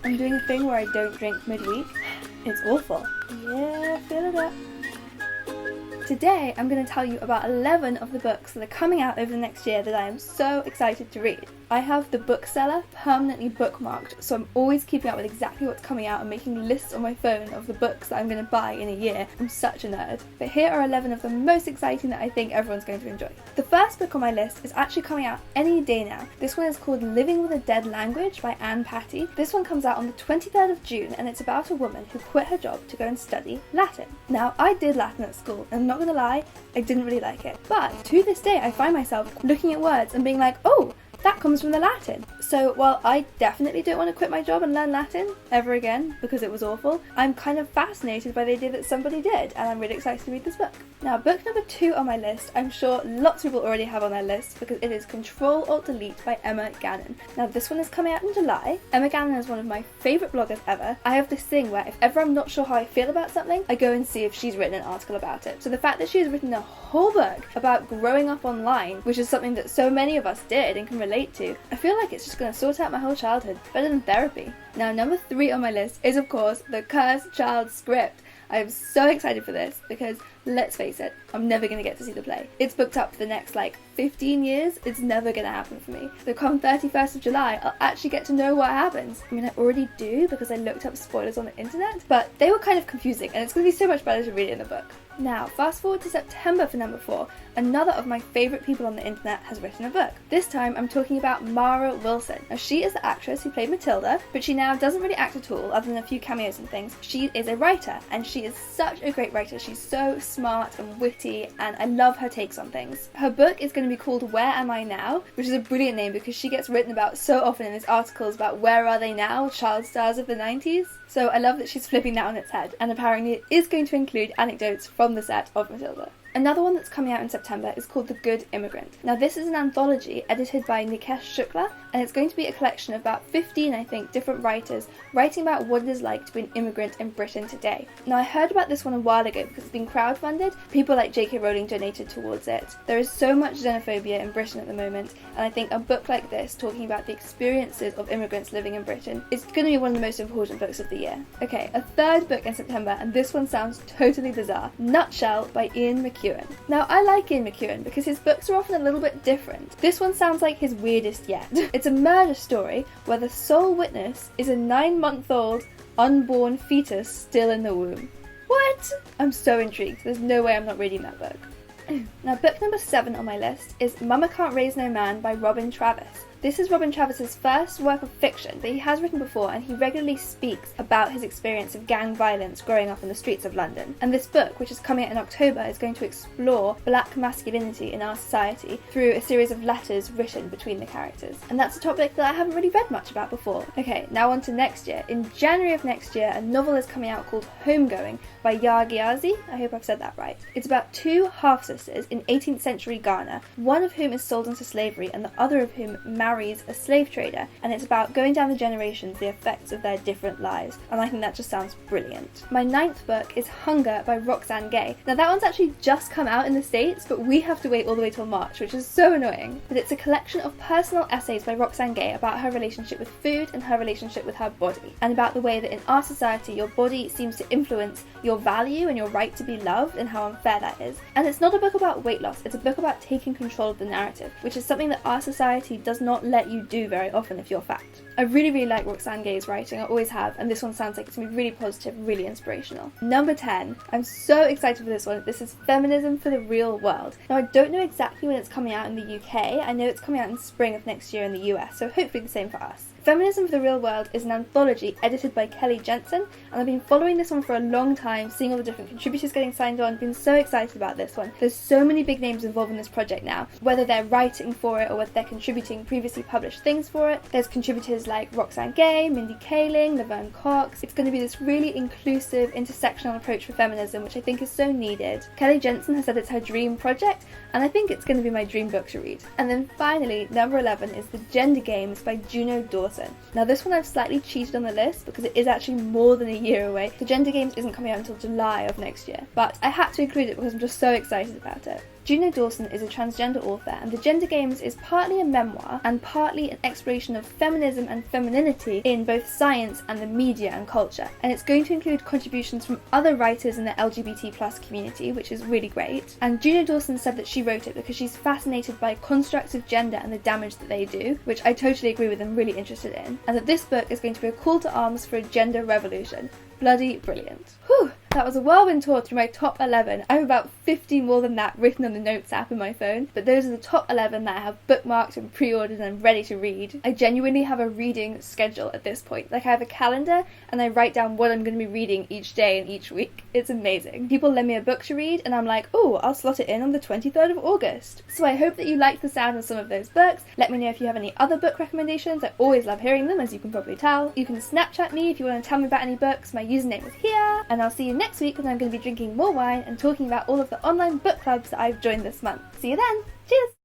I'm doing a thing where I don't drink midweek. It's awful. Yeah, fill it up. Today I'm going to tell you about 11 of the books that are coming out over the next year that I am so excited to read. I have the bookseller permanently bookmarked, so I'm always keeping up with exactly what's coming out and making lists on my phone of the books that I'm going to buy in a year. I'm such a nerd. But here are 11 of the most exciting that I think everyone's going to enjoy. The first book on my list is actually coming out any day now. This one is called Living with a Dead Language by Anne Patty. This one comes out on the 23rd of June and it's about a woman who quit her job to go and study Latin. Now, I did Latin at school and I'm not gonna lie, I didn't really like it. But to this day I find myself looking at words and being like, oh, that comes from the Latin. So while I definitely don't want to quit my job and learn Latin ever again because it was awful, I'm kind of fascinated by the idea that somebody did, and I'm really excited to read this book. Now, book number 2 on my list, I'm sure lots of people already have on their list because it is Control-Alt-Delete by Emma Gannon. Now, this one is coming out in July. Emma Gannon is one of my favourite bloggers ever. I have this thing where if ever I'm not sure how I feel about something, I go and see if she's written an article about it. So the fact that she has written a whole book about growing up online, which is something that so many of us did and can relate to, I feel like it's just going to sort out my whole childhood, better than therapy. Now, number 3 on my list is, of course, The Cursed Child script. I am so excited for this because, let's face it, I'm never going to get to see the play. It's booked up for the next, 15 years. It's never going to happen for me. So come 31st of July, I'll actually get to know what happens. I mean, I already do because I looked up spoilers on the internet, but they were kind of confusing and it's going to be so much better to read it in the book. Now, fast forward to September for number 4. Another of my favourite people on the internet has written a book. This time I'm talking about Mara Wilson. Now, she is the actress who played Matilda, but she now doesn't really act at all other than a few cameos and things. She is a writer and she is such a great writer. She's so smart and witty and I love her takes on things. Her book is going to be called Where Am I Now, which is a brilliant name because she gets written about so often in these articles about where are they now, child stars of the 90s. So I love that she's flipping that on its head, and apparently it is going to include anecdotes from the set of Matilda. Another one that's coming out in September is called The Good Immigrant. Now, this is an anthology edited by Nikesh Shukla, and it's going to be a collection of about 15, I think, different writers writing about what it is like to be an immigrant in Britain today. Now, I heard about this one a while ago because it's been crowdfunded. People like J.K. Rowling donated towards it. There is so much xenophobia in Britain at the moment, and I think a book like this, talking about the experiences of immigrants living in Britain, is going to be one of the most important books of the year. Okay, a third book in September, and this one sounds totally bizarre. Nutshell by Ian McEwan. Now, I like Ian McEwan because his books are often a little bit different. This one sounds like his weirdest yet. It's a murder story where the sole witness is a 9-month-old unborn fetus still in the womb. What? I'm so intrigued. There's no way I'm not reading that book. Now, book number 7 on my list is Mama Can't Raise No Man by Robyn Travis. This is Robyn Travis's first work of fiction, but he has written before and he regularly speaks about his experience of gang violence growing up in the streets of London. And this book, which is coming out in October, is going to explore black masculinity in our society through a series of letters written between the characters. And that's a topic that I haven't really read much about before. Okay, now on to next year. In January of next year, a novel is coming out called Homegoing by Yaa Gyasi. I hope I've said that right. It's about 2 half-sisters in 18th century Ghana, one of whom is sold into slavery and the other of whom marries a slave trader, and it's about going down the generations, the effects of their different lives, and I think that just sounds brilliant. My 9th book is Hunger by Roxane Gay. Now, that one's actually just come out in the States, but we have to wait all the way till March, which is so annoying. But it's a collection of personal essays by Roxane Gay about her relationship with food and her relationship with her body, and about the way that in our society your body seems to influence your value and your right to be loved and how unfair that is. And it's not a book about weight loss, it's a book about taking control of the narrative, which is something that our society does not let you do very often if you're fat. I really like Roxane Gay's writing, I always have, and this one sounds like it's going to be really positive, really inspirational. Number 10. I'm so excited for this one. This is Feminism for the Real World. Now, I don't know exactly when it's coming out in the UK. I know it's coming out in spring of next year in the US, so hopefully the same for us. Feminism for the Real World is an anthology edited by Jensen, and I've been following this one for a long time, seeing all the different contributors getting signed on, been so excited about this one. There's so many big names involved in this project now, whether they're writing for it or whether they're contributing previously published things for it. There's contributors like Roxane Gay, Mindy Kaling, Laverne Cox. It's going to be this really inclusive, intersectional approach for feminism, which I think is so needed. Jensen has said it's her dream project, and I think it's going to be my dream book to read. And then finally, number 11 is The Gender Games by Juno Dawson. Now, this one I've slightly cheated on the list because it is actually more than a year away. The Gender Games isn't coming out until July of next year, but I had to include it because I'm just so excited about it. Juno Dawson is a transgender author, and The Gender Games is partly a memoir and partly an exploration of feminism and femininity in both science and the media and culture. And it's going to include contributions from other writers in the LGBT+ community, which is really great. And Juno Dawson said that she wrote it because she's fascinated by constructs of gender and the damage that they do, which I totally agree with and really interested in. And that this book is going to be a call to arms for a gender revolution. Bloody brilliant. Whew! That was a whirlwind tour through my top 11. I have about 50 more than that written on the notes app in my phone, but those are the top 11 that I have bookmarked and pre-ordered and I'm ready to read. I genuinely have a reading schedule at this point. Like, I have a calendar and I write down what I'm going to be reading each day and each week. It's amazing. People lend me a book to read and I'm like, oh, I'll slot it in on the 23rd of August. So I hope that you liked the sound of some of those books. Let me know if you have any other book recommendations. I always love hearing them, as you can probably tell. You can Snapchat me if you want to tell me about any books. My username is here, and I'll see you next week when I'm going to be drinking more wine and talking about all of the online book clubs that I've joined this month. See you then! Cheers!